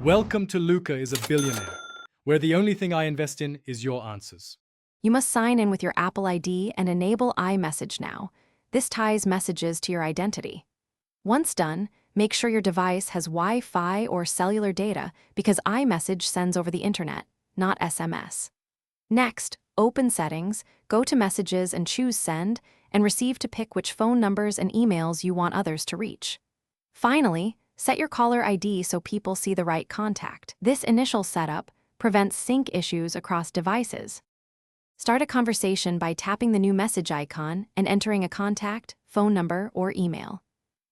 Welcome to Luca is a billionaire, where the only thing I invest in is your answers. You must sign in with your Apple ID and enable iMessage now. This ties messages to your identity. Once done, make sure your device has Wi-Fi or cellular data because iMessage sends over the internet, not SMS. Next, open Settings, go to Messages and choose Send, and receive to pick which phone numbers and emails you want others to reach. Finally, set your caller ID so people see the right contact. This initial setup prevents sync issues across devices. Start a conversation by tapping the new message icon and entering a contact, phone number, or email.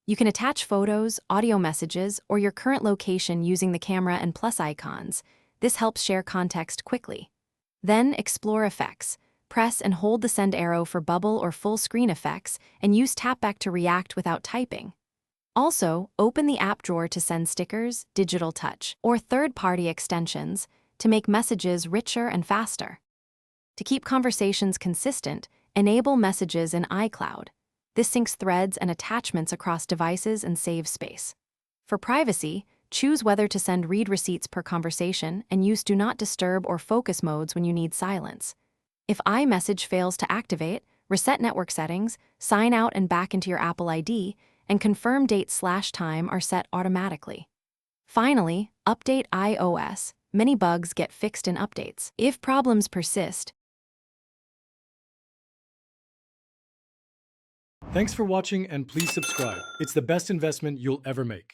You can attach photos, audio messages, or your current location using the camera and plus icons. This helps share context quickly. Then explore effects. Press and hold the send arrow for bubble or full screen effects and use tapback to react without typing. Also, open the app drawer to send stickers, digital touch, or third-party extensions to make messages richer and faster. To keep conversations consistent, enable Messages in iCloud. This syncs threads and attachments across devices and saves space. For privacy, choose whether to send read receipts per conversation and use Do Not Disturb or Focus modes when you need silence. If iMessage fails to activate, reset network settings, sign out and back into your Apple ID, and confirm date/time are set automatically. Finally, update iOS. Many bugs get fixed in updates. If problems persist, Thanks for watching and please subscribe. It's the best investment you'll ever make.